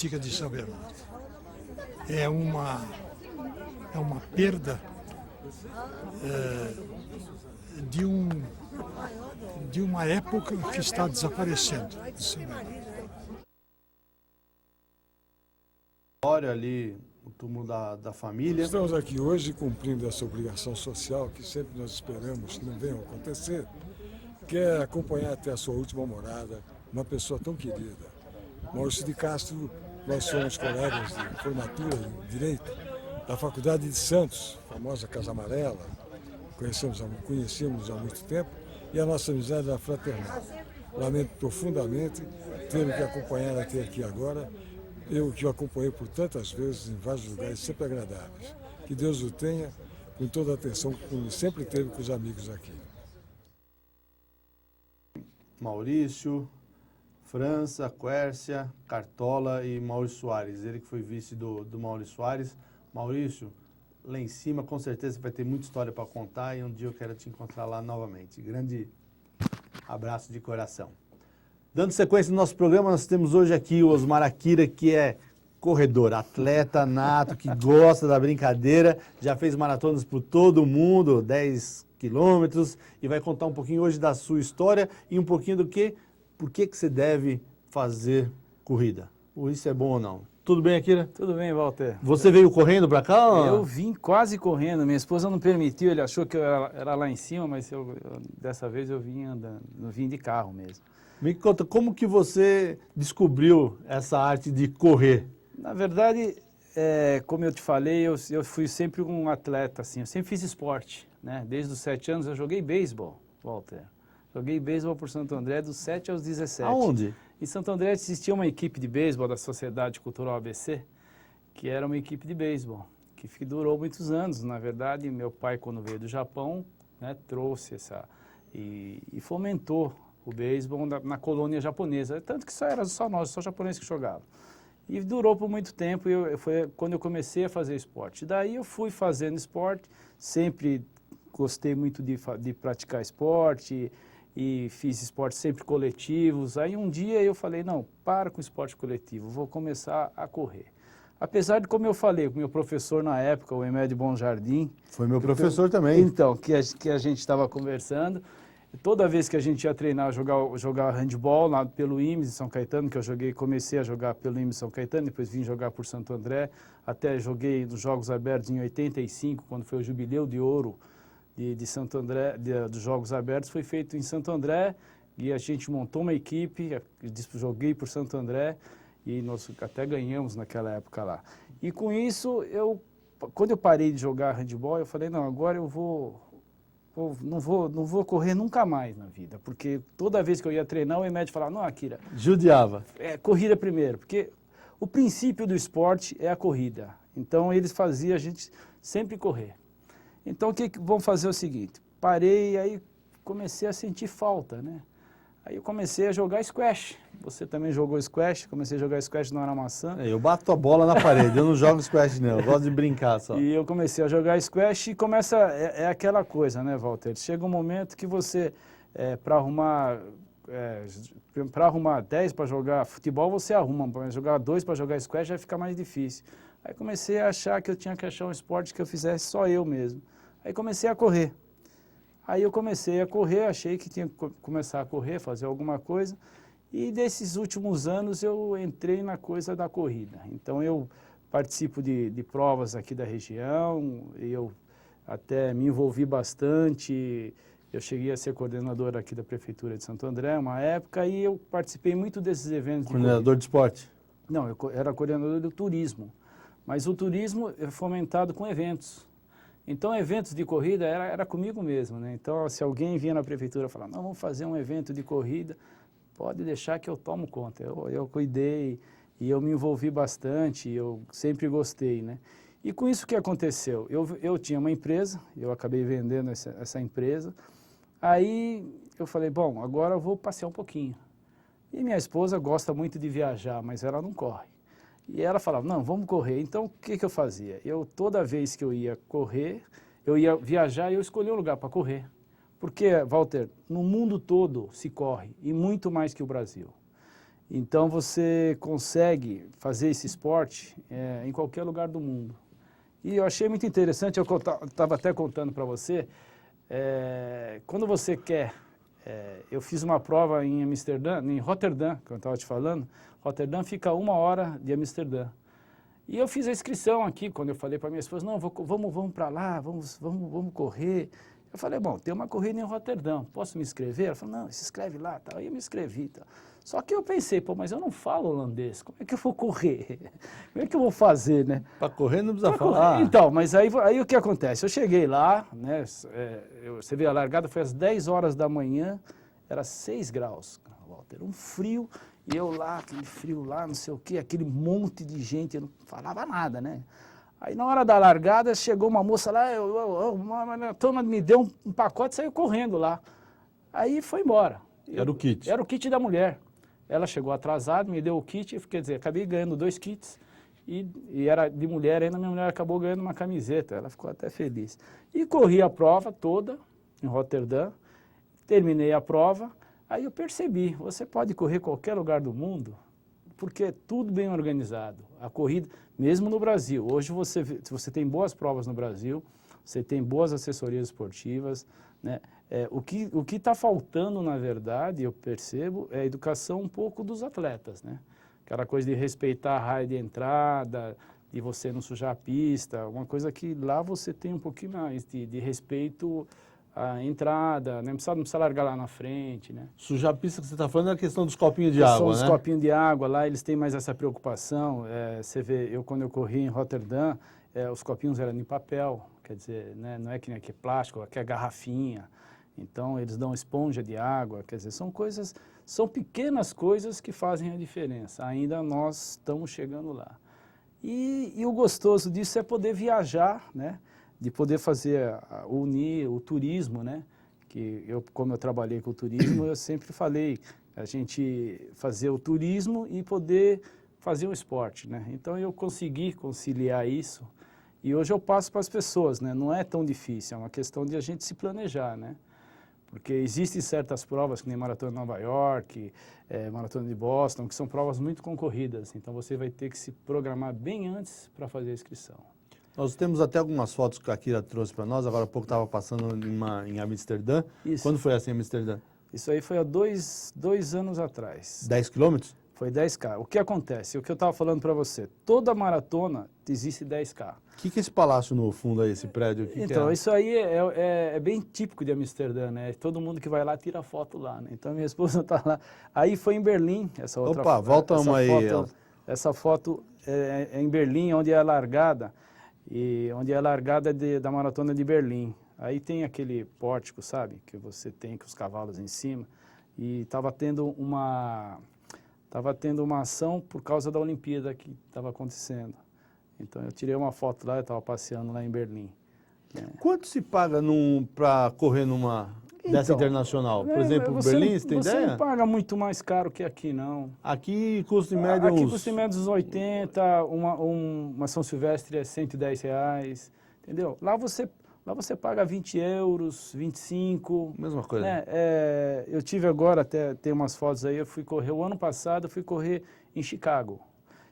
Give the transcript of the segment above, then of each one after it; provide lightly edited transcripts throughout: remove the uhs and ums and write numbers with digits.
antiga de São Bernardo. É uma perda de uma época que está desaparecendo de São Bernardo. Olha ali o túmulo da família. Estamos aqui hoje cumprindo essa obrigação social que sempre nós esperamos que não venha a acontecer, que é acompanhar até a sua última morada uma pessoa tão querida. Maurício de Castro, nós somos colegas de formatura em Direito da Faculdade de Santos, famosa Casa Amarela, conhecemos há muito tempo, e a nossa amizade era fraternal. Lamento profundamente ter que acompanhar até aqui agora, eu que o acompanhei por tantas vezes em vários lugares sempre agradáveis. Que Deus o tenha com toda a atenção que ele sempre teve com os amigos aqui. Maurício, França, Quércia, Cartola e Maurício Soares. Ele que foi vice do Maurício Soares. Maurício, lá em cima com certeza vai ter muita história para contar e um dia eu quero te encontrar lá novamente. Grande abraço de coração. Dando sequência no nosso programa, nós temos hoje aqui o Osmar Akira, que é corredor, atleta nato, que gosta da brincadeira, já fez maratonas por todo o mundo, 10 quilômetros, e vai contar um pouquinho hoje da sua história e um pouquinho por que você deve fazer corrida. Isso é bom ou não? Tudo bem, Akira? Tudo bem, Walter. Você veio correndo para cá? Eu vim quase correndo, minha esposa não permitiu, ele achou que eu era lá em cima, mas dessa vez eu vim andando, vim de carro mesmo. Me conta, como que você descobriu essa arte de correr? Na verdade, como eu te falei, eu fui sempre um atleta, assim, eu sempre fiz esporte, né? Desde os 7 anos eu joguei beisebol, Walter. Joguei beisebol por Santo André dos 7 aos 17. Aonde? Em Santo André existia uma equipe de beisebol da Sociedade Cultural ABC, que era uma equipe de beisebol, que durou muitos anos. Na verdade, meu pai, quando veio do Japão, né, trouxe e fomentou o beisebol na colônia japonesa. Tanto que era só nós, só japoneses que jogavam. E durou por muito tempo, foi quando eu comecei a fazer esporte. Daí eu fui fazendo esporte, sempre gostei muito de praticar esporte e fiz esportes sempre coletivos. Aí um dia eu falei, não, para com o esporte coletivo, vou começar a correr. Apesar de, como eu falei, com o meu professor na época, o Emédio Bom Jardim. Foi meu professor também. Então, que a gente estava conversando. Toda vez que a gente ia treinar, jogar handball lá pelo IMES de São Caetano, que comecei a jogar pelo IMES de São Caetano, depois vim jogar por Santo André, até joguei nos Jogos Abertos em 85, quando foi o Jubileu de Ouro de Santo André, dos Jogos Abertos, foi feito em Santo André, e a gente montou uma equipe, joguei por Santo André, e nós até ganhamos naquela época lá. E com isso, quando eu parei de jogar handball, eu falei, não, agora eu não vou correr nunca mais na vida, porque toda vez que eu ia treinar, o médico falava, não, Akira... Judiava. Corrida primeiro, porque o princípio do esporte é a corrida. Então, eles faziam a gente sempre correr. Então, vamos fazer o seguinte, parei e aí comecei a sentir falta, né? Aí eu comecei a jogar squash. Você também jogou squash, comecei a jogar squash na Aramaçã. Eu bato a bola na parede, eu não jogo squash não, eu gosto de brincar só. E eu comecei a jogar squash e começa, aquela coisa, né, Walter? Chega um momento que você, para arrumar 10 para jogar futebol, você arruma, para jogar 2 para jogar squash vai ficar mais difícil. Aí comecei a achar que eu tinha que achar um esporte que eu fizesse só eu mesmo. Aí comecei a correr. Aí eu comecei a correr, achei que tinha que começar a correr, fazer alguma coisa. E desses últimos anos eu entrei na coisa da corrida. Então eu participo de provas aqui da região, eu até me envolvi bastante. Eu cheguei a ser coordenador aqui da Prefeitura de Santo André, uma época, e eu participei muito desses eventos. Coordenador de esporte? Não, eu era coordenador do turismo. Mas o turismo é fomentado com eventos. Então, eventos de corrida era comigo mesmo, né? Então, se alguém vinha na prefeitura e falava, não, vamos fazer um evento de corrida, pode deixar que eu tomo conta. Eu cuidei e eu me envolvi bastante, eu sempre gostei, né? E com isso o que aconteceu? Eu tinha uma empresa, eu acabei vendendo essa empresa, aí eu falei, bom, agora eu vou passear um pouquinho. E minha esposa gosta muito de viajar, mas ela não corre. E ela falava, não, vamos correr. Então, o que eu fazia? Toda vez que eu ia correr, eu ia viajar e eu escolhia um lugar para correr. Porque, Walter, no mundo todo se corre, e muito mais que o Brasil. Então você consegue fazer esse esporte em qualquer lugar do mundo. E eu achei muito interessante, eu estava até contando para você, quando você quer, eu fiz uma prova em Amsterdã, em Roterdã, que eu estava te falando, Roterdã fica a 1 hora de Amsterdã. E eu fiz a inscrição aqui, quando eu falei para minha esposa, não, vamos para lá, vamos correr. Eu falei, bom, tem uma corrida em Roterdã, posso me inscrever? Ela falou, não, se inscreve lá, tal. Aí eu me inscrevi, tal. Só que eu pensei, pô, mas eu não falo holandês, como é que eu vou correr? Como é que eu vou fazer, né? Para correr não precisa falar. Então, mas aí o que acontece? Eu cheguei lá, né, você vê a largada, foi às 10 horas da manhã, era 6 graus, Walter, um frio, e eu lá, aquele frio lá, não sei o quê, aquele monte de gente, eu não falava nada, né? Aí na hora da largada, chegou uma moça lá, toma, me deu um pacote e saiu correndo lá. Aí foi embora. Era o kit? Era o kit da mulher. Ela chegou atrasada, me deu o kit, quer dizer, acabei ganhando 2 kits, e era de mulher, ainda minha mulher acabou ganhando uma camiseta, ela ficou até feliz. E corri a prova toda em Roterdã, terminei a prova, aí eu percebi, você pode correr qualquer lugar do mundo, porque é tudo bem organizado. A corrida, mesmo no Brasil, hoje você tem boas provas no Brasil, você tem boas assessorias esportivas, né? O que está faltando, na verdade, eu percebo, é a educação um pouco dos atletas, né? Aquela coisa de respeitar a raia de entrada, de você não sujar a pista, uma coisa que lá você tem um pouquinho mais de respeito à entrada, né? Não precisa largar lá na frente, né? Sujar a pista que você está falando é a questão dos copinhos de água, né? São os copinhos de água, lá eles têm mais essa preocupação. Você vê, quando eu corri em Roterdã, os copinhos eram em papel, quer dizer, né? Não é que nem aqui plástico, aqui é garrafinha. Então, eles dão esponja de água, quer dizer, são pequenas coisas que fazem a diferença. Ainda nós estamos chegando lá. E o gostoso disso é poder viajar, né? De poder unir o turismo, né? Que como eu trabalhei com o turismo, eu sempre falei, a gente fazer o turismo e poder fazer o esporte, né? Então, eu consegui conciliar isso. E hoje eu passo para as pessoas, né? Não é tão difícil, é uma questão de a gente se planejar, né? Porque existem certas provas, que nem Maratona de Nova York, Maratona de Boston, que são provas muito concorridas. Então, você vai ter que se programar bem antes para fazer a inscrição. Nós temos até algumas fotos que a Kira trouxe para nós. Agora há pouco estava passando em Amsterdã. Isso. Quando foi assim em Amsterdã? Isso aí foi há dois anos atrás. 10 quilômetros? Foi 10K. O que acontece? O que eu estava falando para você, toda maratona existe 10K. O que é esse palácio no fundo aí, esse prédio? Então, isso aí é bem típico de Amsterdã, né? Todo mundo que vai lá tira foto lá, né? Então, minha esposa está lá. Aí foi em Berlim, essa outra foto. Opa, volta uma aí. Essa foto é em Berlim, onde é a largada, da Maratona de Berlim. Aí tem aquele pórtico, sabe? Que você tem com os cavalos em cima. E estava tendo uma ação por causa da Olimpíada que estava acontecendo. Então, eu tirei uma foto lá, eu estava passeando lá em Berlim. Quanto se paga para correr dessa internacional? Por exemplo, Berlim, você tem ideia? Você não paga muito mais caro que aqui, não. Aqui custa em média Aqui custa em média uns 80, uma São Silvestre é R$110, entendeu? Lá você paga 20 euros, 25. Mesma coisa. Né? Eu tive agora, até tem umas fotos aí, o ano passado eu fui correr em Chicago.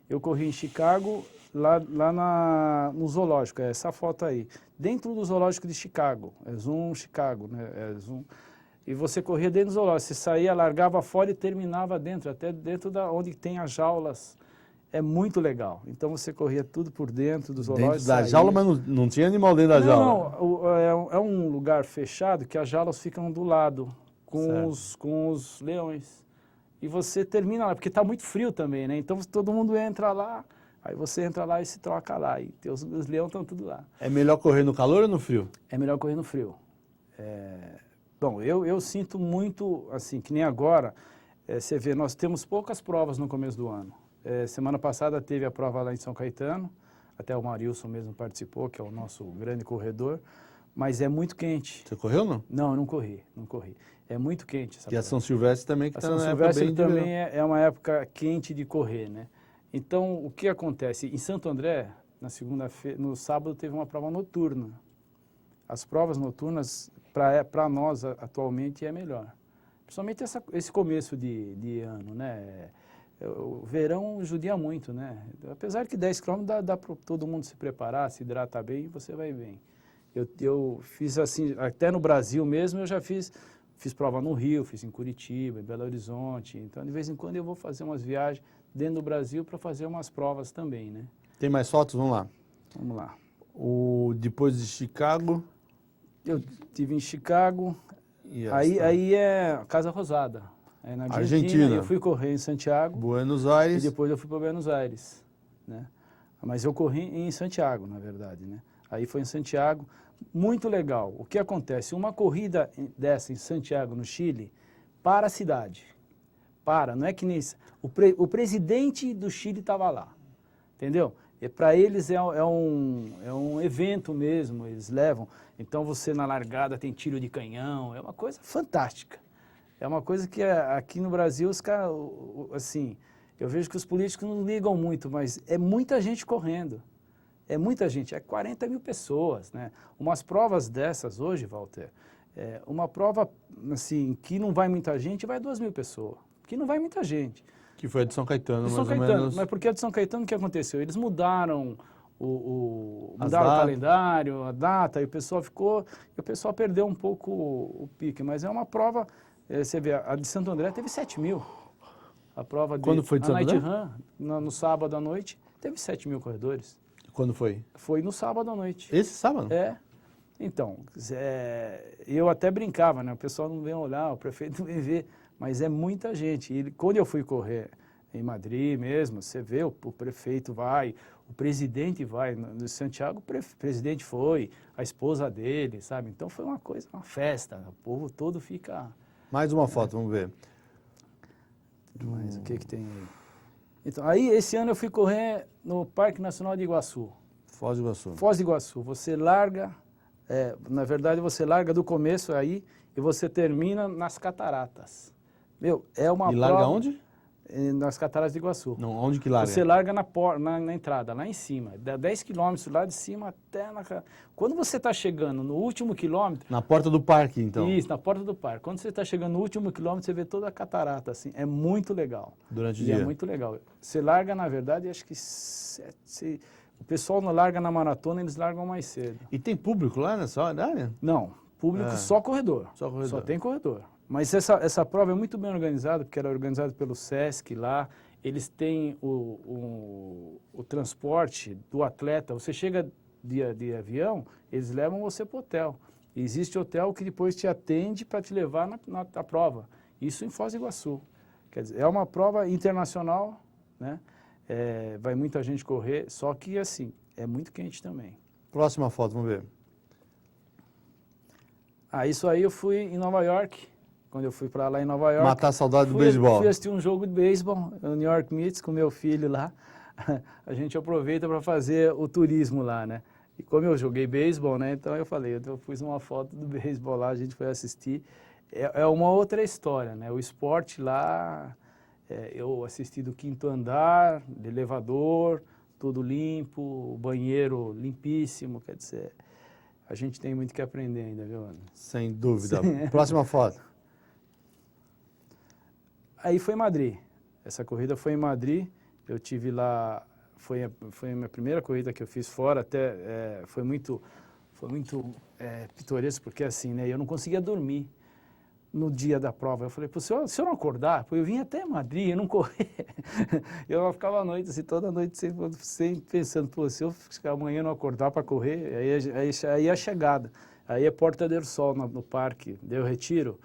Eu corri em Chicago, lá no zoológico, essa foto aí. Dentro do zoológico de Chicago, Zoom Chicago, né? E você corria dentro do zoológico, você saía, largava fora e terminava dentro, até dentro onde tem as jaulas. É muito legal. Então você corria tudo por dentro dos zoológicos. Dentro da jaula, mas não tinha animal dentro da jaula? Não, é um lugar fechado que as jaulas ficam do lado, com os leões. E você termina lá, porque está muito frio também, né? Então todo mundo entra lá, aí você entra lá e se troca lá. E os leões estão tudo lá. É melhor correr no calor ou no frio? É melhor correr no frio. Bom, eu sinto muito, assim, que nem agora, você vê, nós temos poucas provas no começo do ano. Semana passada teve a prova lá em São Caetano, até o Marilson mesmo participou, que é o nosso grande corredor, mas é muito quente. Você correu ou não? Não, eu não corri. É muito quente essa prova. E a São Silvestre também, que está na época bem... A São Silvestre também é uma época quente de correr, né? Então, o que acontece? Em Santo André, no sábado, teve uma prova noturna. As provas noturnas, para nós, atualmente, é melhor. Principalmente esse começo de ano, né? o verão judia muito, né? Apesar que 10 quilômetros dá para todo mundo se preparar, se hidratar bem e você vai bem. Eu fiz assim, até no Brasil mesmo eu já fiz prova no Rio, fiz em Curitiba, em Belo Horizonte. Então, de vez em quando eu vou fazer umas viagens dentro do Brasil para fazer umas provas também, né? Tem mais fotos? Vamos lá. Vamos lá. Depois de Chicago. Eu estive em Chicago, E aí é Casa Rosada, é na Argentina. Eu fui correr em Santiago Buenos e Aires. depois eu fui para Buenos Aires, né? Mas eu corri em Santiago, na verdade, né? Aí foi em Santiago, muito legal. O que acontece? Uma corrida dessa em Santiago, no Chile, para a cidade. Não é que nem... O presidente do Chile estava lá, entendeu? Para eles é um evento mesmo, eles levam. Então você na largada tem tiro de canhão, é uma coisa fantástica. É uma coisa que aqui no Brasil os caras, assim, eu vejo que os políticos não ligam muito, mas é muita gente correndo. É muita gente, é 40 mil pessoas, né? Umas provas dessas hoje, Walter, uma prova assim, que não vai muita gente, vai 2.000 pessoas. Que não vai muita gente. Que foi a de São Caetano, De São mais ou Caetano, menos. mas porque a de São Caetano, o que aconteceu? Eles mudaram o datas. calendário, a data, e o pessoal perdeu um pouco o pique. Mas é uma prova, você vê, a de Santo André teve 7.000. A prova Quando foi de Santo Night André? Run, no sábado à noite, teve 7.000 corredores. Quando foi? Foi no sábado à noite. Esse sábado? Então, eu até brincava, né? O pessoal não vem olhar, o prefeito não vem ver, mas é muita gente. E quando eu fui correr em Madrid mesmo, você vê, o prefeito vai, o presidente vai, no Santiago o presidente foi, a esposa dele, sabe? Então foi uma coisa, uma festa, o povo todo fica... Mais uma foto, vamos ver. Mas o que tem aí? Então, aí esse ano eu fui correr no Parque Nacional de Iguaçu. Foz do Iguaçu. Foz do Iguaçu, você larga, na verdade você larga do começo aí e você termina nas cataratas. Meu, é uma E larga prova- onde? Nas cataratas de Iguaçu. Não, onde que larga? Você larga na entrada, lá em cima. Dá 10 quilômetros lá de cima até na... Quando você está chegando no último quilômetro... Na porta do parque, então. Isso, na porta do parque. Quando você está chegando no último quilômetro, você vê toda a catarata, assim. É muito legal. Durante o E dia. é muito legal. Você larga, na verdade, acho que... O pessoal não larga na maratona, eles largam mais cedo. E tem público lá nessa área? Não, público só corredor. Só corredor. Só tem corredor. Mas essa prova é muito bem organizada, porque ela é organizada pelo SESC lá. Eles têm o transporte do atleta. Você chega de avião, eles levam você para o hotel. E existe hotel que depois te atende para te levar na prova. Isso em Foz do Iguaçu. Quer dizer, é uma prova internacional, né? Vai muita gente correr, só que assim, é muito quente também. Próxima foto, vamos ver. Isso aí eu fui em Nova York, quando eu fui para lá em Nova York. Matar a saudade do beisebol. Fui assistir um jogo de beisebol, o New York Mets, com meu filho lá. A gente aproveita para fazer o turismo lá, né? E como eu joguei beisebol, né? Então eu falei, eu pus uma foto do beisebol lá, a gente foi assistir. É uma outra história, né? O esporte lá, eu assisti do 5º andar, de elevador, tudo limpo, o banheiro limpíssimo, quer dizer, a gente tem muito que aprender ainda, viu, Ana? Sem dúvida. Próxima foto. Aí foi em Madrid. Essa corrida foi em Madrid. Eu tive lá, foi a minha primeira corrida que eu fiz fora, até foi muito pitoresco, porque assim, né, eu não conseguia dormir no dia da prova. Eu falei, se eu não acordar, eu vim até Madrid, eu não correr. Eu ficava à noite, assim, toda noite, sempre pensando, se eu amanhã não acordar para correr, aí é a chegada. Aí é Porta del Sol no parque, Del Retiro,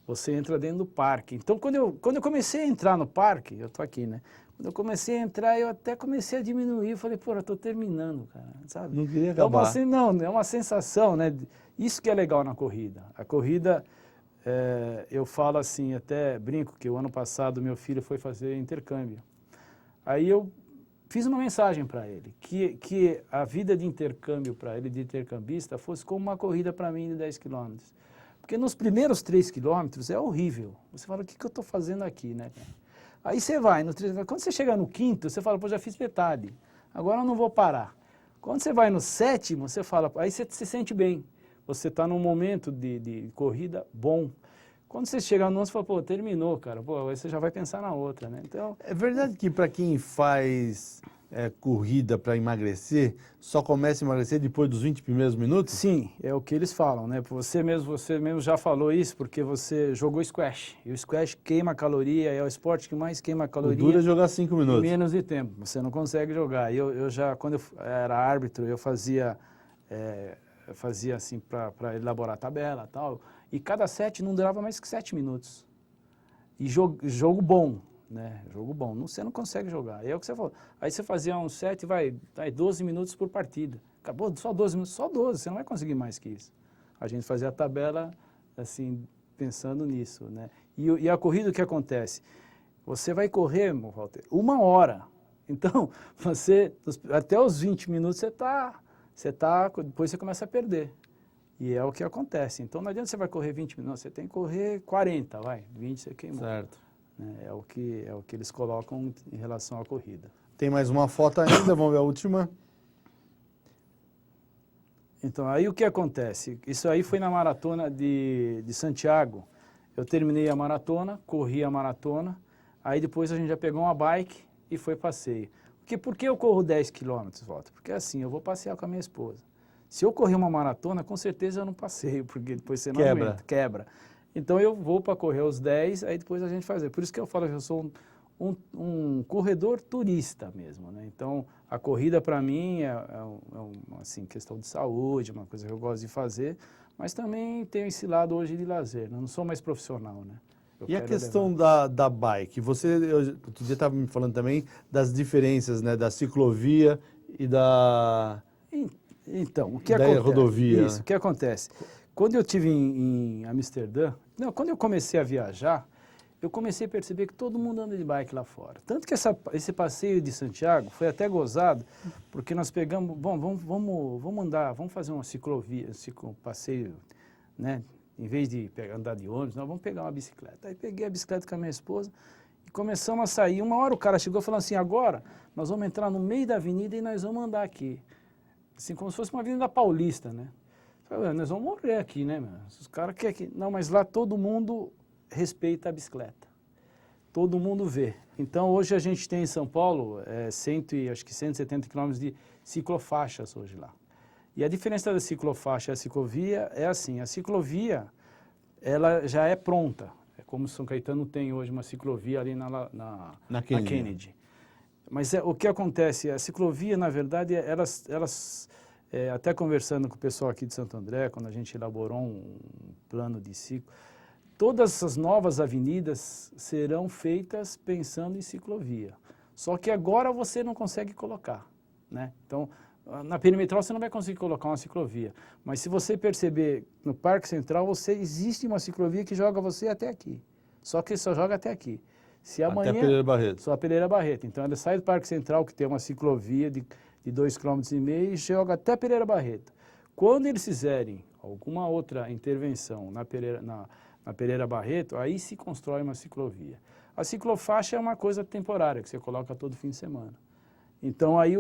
você entra dentro do parque. Então, quando eu comecei a entrar no parque, eu tô aqui, né? Quando eu comecei a entrar, eu até comecei a diminuir. Eu falei, eu tô terminando, cara, sabe? Não queria acabar. É uma sensação, né? Isso que é legal na corrida. A corrida, eu falo assim, até brinco, que o ano passado meu filho foi fazer intercâmbio. Aí eu fiz uma mensagem para ele, que a vida de intercâmbio para ele, de intercambista, fosse como uma corrida para mim de 10 quilômetros. Porque nos primeiros 3 quilômetros é horrível. Você fala, o que eu estou fazendo aqui, né? Aí você vai, quando você chega no 5º, você fala, já fiz metade, agora eu não vou parar. Quando você vai no 7º, você fala, aí você se sente bem. Você está num momento de corrida bom. Quando você chega no 11, você fala, pô, terminou, cara. Pô, aí você já vai pensar na outra, né? Então, É verdade que para quem faz corrida para emagrecer, só começa a emagrecer depois dos 20 primeiros minutos? sim, é o que eles falam, né? Você mesmo já falou isso porque você jogou squash. E o squash queima caloria, é o esporte que mais queima O caloria duro é jogar 5 em minutos. menos de tempo. Você não consegue jogar. Eu já, quando eu era árbitro, eu fazia assim para elaborar a tabela e tal. E cada set não durava mais que 7 minutos. E jogo bom, né? Jogo bom. Você não consegue jogar. É o que você falou. Aí você fazia um set, vai 12 minutos por partida. Acabou, só 12 minutos, só 12. Você não vai conseguir mais que isso. A gente fazia a tabela, assim, pensando nisso, né? E a corrida, o que acontece? Você vai correr, Walter, 1 hora. Então, até os 20 minutos depois você começa a perder. E é o que acontece. Então, não adianta você vai correr 20 minutos, você tem que correr 40, 20 você queimou. Certo. Né? É o que eles colocam em relação à corrida. Tem mais uma foto ainda, vamos ver a última. Então, aí o que acontece? Isso aí foi na maratona de Santiago. Eu terminei a maratona, corri a maratona, aí depois a gente já pegou uma bike e foi passeio. Por que eu corro 10 quilômetros, Walter? Porque assim, eu vou passear com a minha esposa. Se eu correr uma maratona, com certeza eu não passeio, porque depois você não aguenta, quebra. Então eu vou para correr os 10, aí depois a gente faz. Por isso que eu falo que eu sou um corredor turista mesmo, né? Então a corrida para mim é uma assim, questão de saúde, uma coisa que eu gosto de fazer, mas também tenho esse lado hoje de lazer, né? Eu não sou mais profissional, né? E a questão da bike? Outro dia estava me falando também das diferenças, né, da ciclovia e da... Então, o que da acontece? rodovia. Isso, o que acontece? Quando eu estive em Amsterdã, quando eu comecei a viajar, eu comecei a perceber que todo mundo anda de bike lá fora. Tanto que esse passeio de Santiago foi até gozado, porque nós pegamos, bom, vamos andar, vamos fazer uma ciclovia, passeio, né? Em vez de andar de ônibus, nós vamos pegar uma bicicleta. Aí peguei a bicicleta com a minha esposa e começamos a sair. Uma hora o cara chegou falando assim, agora nós vamos entrar no meio da avenida e nós vamos andar aqui. Assim, como se fosse uma avenida paulista, né? Falei, nós vamos morrer aqui, né, meu? Os caras querem que... Não, mas lá todo mundo respeita a bicicleta. Todo mundo vê. Então, hoje a gente tem em São Paulo, acho que 170 quilômetros de ciclofaixas hoje lá. E a diferença da ciclofaixa e a ciclovia é assim, a ciclovia, ela já é pronta. É como São Caetano tem hoje uma ciclovia ali na Kennedy. Mas o que acontece, a ciclovia, na verdade, até conversando com o pessoal aqui de Santo André, quando a gente elaborou um plano de ciclo, todas essas novas avenidas serão feitas pensando em ciclovia. Só que agora você não consegue colocar, né? Então, na perimetral você não vai conseguir colocar uma ciclovia. Mas se você perceber, no Parque Central, existe uma ciclovia que joga você até aqui. Só que só joga até aqui. Se amanhã, até Pereira Barreto. Só a Pereira Barreto. Então, ela sai do Parque Central, que tem uma ciclovia de 2,5 km, e joga até Pereira Barreto. Quando eles fizerem alguma outra intervenção na Pereira Barreto, aí se constrói uma ciclovia. A ciclofaixa é uma coisa temporária, que você coloca todo fim de semana. Então, aí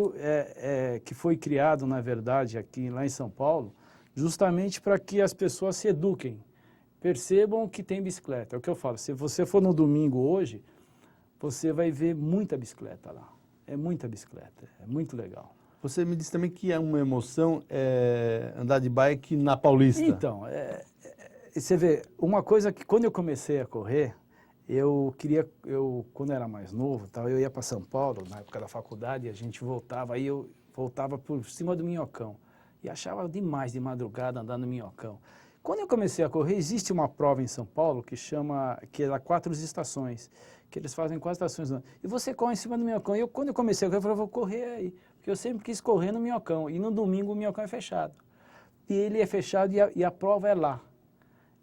que foi criado, na verdade, lá em São Paulo, justamente para que as pessoas se eduquem, percebam que tem bicicleta. É o que eu falo, se você for no domingo hoje, você vai ver muita bicicleta lá. É muita bicicleta, é muito legal. Você me disse também que é uma emoção andar de bike na Paulista. Então, você vê, uma coisa que quando eu comecei a correr, quando eu era mais novo, eu ia para São Paulo, na época da faculdade, a gente voltava, aí eu voltava por cima do Minhocão. E achava demais de madrugada andar no Minhocão. Quando eu comecei a correr, existe uma prova em São Paulo que era 4 estações, que eles fazem 4 estações. E você corre em cima do Minhocão. E quando eu comecei a correr, eu falei, vou correr aí. Porque eu sempre quis correr no Minhocão. E no domingo o Minhocão é fechado. E ele é fechado e a prova é lá.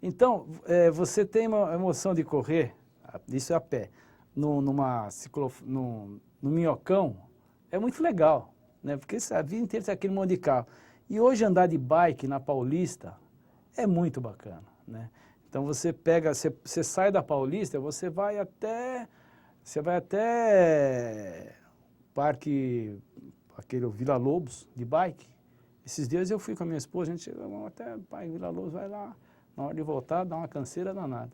Então, você tem uma emoção de correr, isso é a pé, no Minhocão, é muito legal, né? Porque a vida inteira tem aquele monte de carro. E hoje andar de bike na Paulista é muito bacana, né? Então você sai da Paulista, você vai até Parque, aquele Vila Lobos, de bike. Esses dias eu fui com a minha esposa, a gente chegou até Vila Lobos, vai lá, Na hora de voltar, dá uma canseira danada.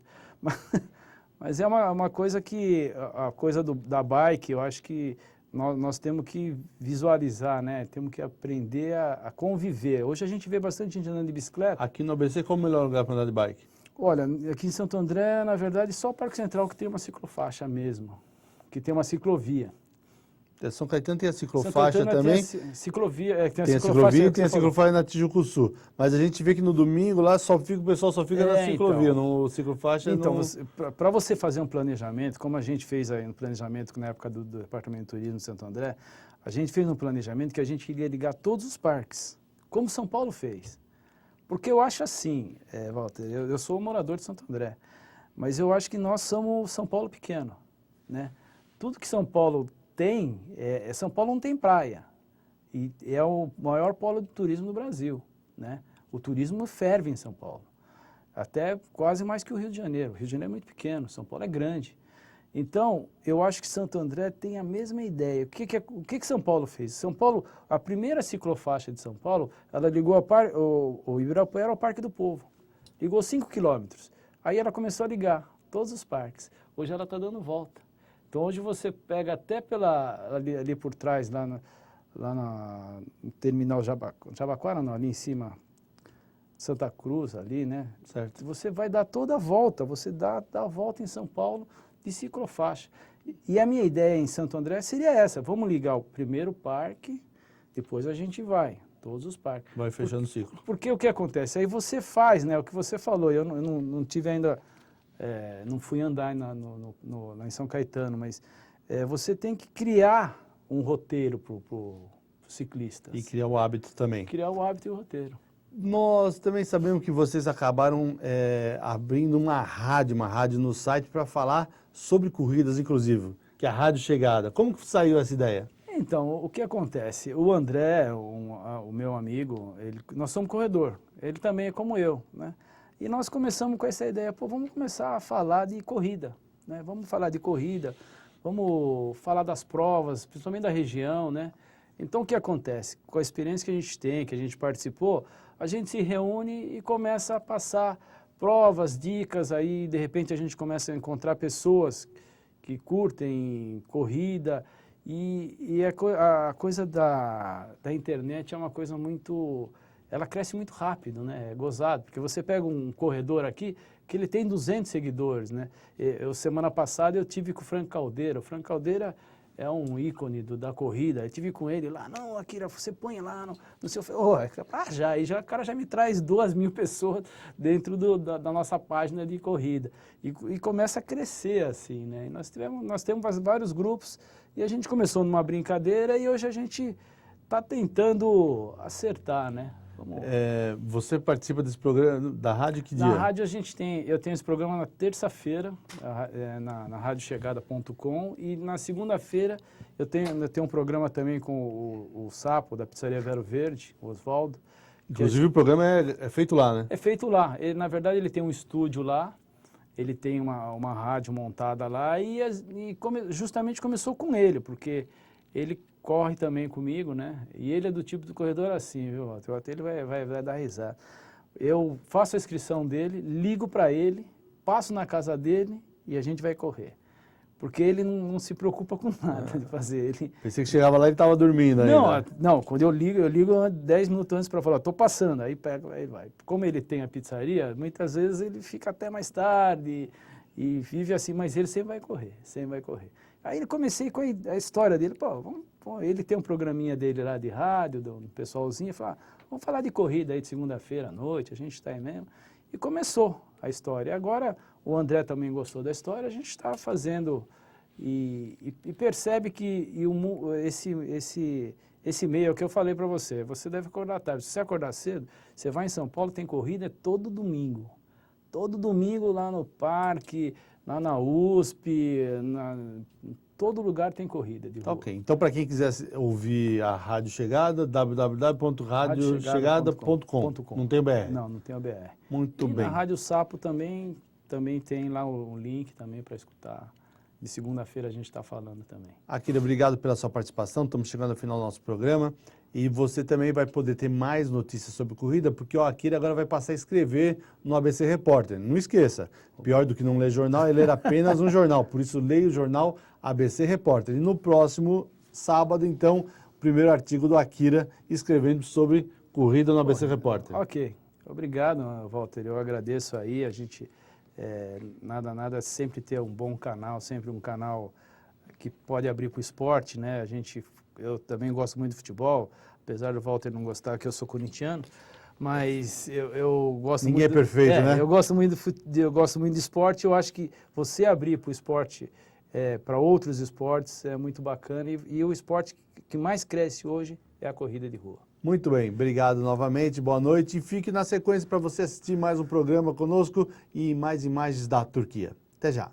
Mas é uma coisa que, a coisa da bike, eu acho que nós temos que visualizar, né? Temos que aprender a conviver. Hoje a gente vê bastante gente andando de bicicleta. Aqui no ABC, qual é o melhor lugar para andar de bike? Olha, aqui em Santo André, na verdade, só o Parque Central que tem uma ciclofaixa mesmo, que tem uma ciclovia. São Caetano tem a São ciclofaixa Caetano também. tem a ciclovia, Tem a ciclovia e tem a ciclofaixa na Tijuco Sul. Mas a gente vê que no domingo lá o pessoal só fica na ciclovia, então, no ciclofaixa então, não... para você fazer um planejamento, como a gente fez aí no planejamento na época do Departamento de Turismo de Santo André, a gente fez um planejamento que a gente iria ligar todos os parques, como São Paulo fez. Porque eu acho assim, Walter, eu sou morador de Santo André, mas eu acho que nós somos São Paulo pequeno, né? Tudo que São Paulo tem, São Paulo não tem praia, e é o maior polo de turismo do Brasil, né? O turismo ferve em São Paulo, até quase mais que o Rio de Janeiro. O Rio de Janeiro é muito pequeno, São Paulo é grande. Então, eu acho que Santo André tem a mesma ideia. O que São Paulo fez? São Paulo, a primeira ciclofaixa de São Paulo, ela ligou o Ibirapuera ao Parque do Povo. Ligou 5 quilômetros. Aí ela começou a ligar todos os parques. Hoje ela está dando volta. Então, hoje você pega até ali por trás, lá no terminal Jabaquara, não, ali em cima, Santa Cruz, ali, né? Certo. Você vai dar toda a volta, você dá a volta em São Paulo de ciclofaixa. E a minha ideia em Santo André seria essa, vamos ligar o primeiro parque, depois a gente vai, todos os parques. Vai fechando o ciclo. Porque o que acontece? Aí você faz, né, o que você falou, eu não tive ainda... não fui andar lá em São Caetano, mas você tem que criar um roteiro para os ciclistas. E criar o hábito também. Criar o hábito e o roteiro. Nós também sabemos que vocês acabaram abrindo uma rádio no site para falar sobre corridas, inclusive, que é a Rádio Chegada. Como que saiu essa ideia? Então, o que acontece? O André, o meu amigo, nós somos corredor, ele também é como eu, né? E nós começamos com essa ideia, vamos começar a falar de corrida, né? Vamos falar de corrida, vamos falar das provas, principalmente da região, né? Então, o que acontece? Com a experiência que a gente tem, que a gente participou, a gente se reúne e começa a passar provas, dicas, aí de repente a gente começa a encontrar pessoas que curtem corrida e a coisa da internet é uma coisa muito... Ela cresce muito rápido, né? É gozado, porque você pega um corredor aqui que ele tem 200 seguidores, né? Semana passada eu tive com o Franco Caldeira. O Franco Caldeira é um ícone da corrida. Eu tive com ele lá, não, Akira, você põe lá no seu... o cara já me traz 2.000 pessoas dentro da nossa página de corrida. E começa a crescer assim, né? E nós temos vários grupos e a gente começou numa brincadeira e hoje a gente está tentando acertar, né? Você participa desse programa da rádio que dia? Na rádio eu tenho esse programa na terça-feira, na radiochegada.com, e na segunda-feira eu tenho um programa também com o Sapo, da Pizzaria Vero Verde, o Oswaldo. Inclusive o programa é feito lá, né? É feito lá. Na verdade ele tem um estúdio lá, ele tem uma rádio montada lá justamente começou com ele, porque ele corre também comigo, né? E ele é do tipo do corredor assim, viu? Até ele vai dar risada. Eu faço a inscrição dele, ligo para ele, passo na casa dele e a gente vai correr. Porque ele não se preocupa com nada de fazer. Pensei que chegava lá e ele estava dormindo ainda. Não, quando eu ligo 10 minutos antes para falar, estou passando, aí pega, aí vai. Como ele tem a pizzaria, muitas vezes ele fica até mais tarde e vive assim, mas ele sempre vai correr, sempre vai correr. Aí eu comecei com a história dele, ele tem um programinha dele lá de rádio, do pessoalzinho, falou, vamos falar de corrida aí de segunda-feira à noite, a gente está aí mesmo. E começou a história. Agora o André também gostou da história, a gente está fazendo e percebe que esse meio que eu falei para você deve acordar tarde. Se você acordar cedo, você vai em São Paulo, tem corrida todo domingo. Todo domingo lá no parque, lá na USP, todo lugar tem corrida de rua. Ok, então para quem quiser ouvir a Rádio Chegada, www.radiochegada.com. Não tem o BR? Não tem o BR. Muito bem. Na Rádio Sapo também tem lá o link também para escutar. De segunda-feira a gente está falando também. Akira, obrigado pela sua participação. Estamos chegando ao final do nosso programa. E você também vai poder ter mais notícias sobre corrida, porque o Akira agora vai passar a escrever no ABC Repórter. Não esqueça, pior do que não ler jornal é ler apenas um jornal. Por isso, leia o jornal ABC Repórter. E no próximo sábado, então, o primeiro artigo do Akira escrevendo sobre corrida no ABC Repórter. Ok, obrigado, Walter. Eu agradeço aí. A gente, nada, sempre ter um bom canal, sempre um canal que pode abrir para o esporte, né? Eu também gosto muito de futebol, apesar do Walter não gostar, que eu sou corintiano, mas eu gosto Ninguém muito... é perfeito, né? Eu gosto muito de esporte. Eu acho que você abrir para o esporte, para outros esportes, é muito bacana. E o esporte que mais cresce hoje é a corrida de rua. Muito bem, obrigado novamente, boa noite. E fique na sequência para você assistir mais um programa conosco e mais imagens da Turquia. Até já.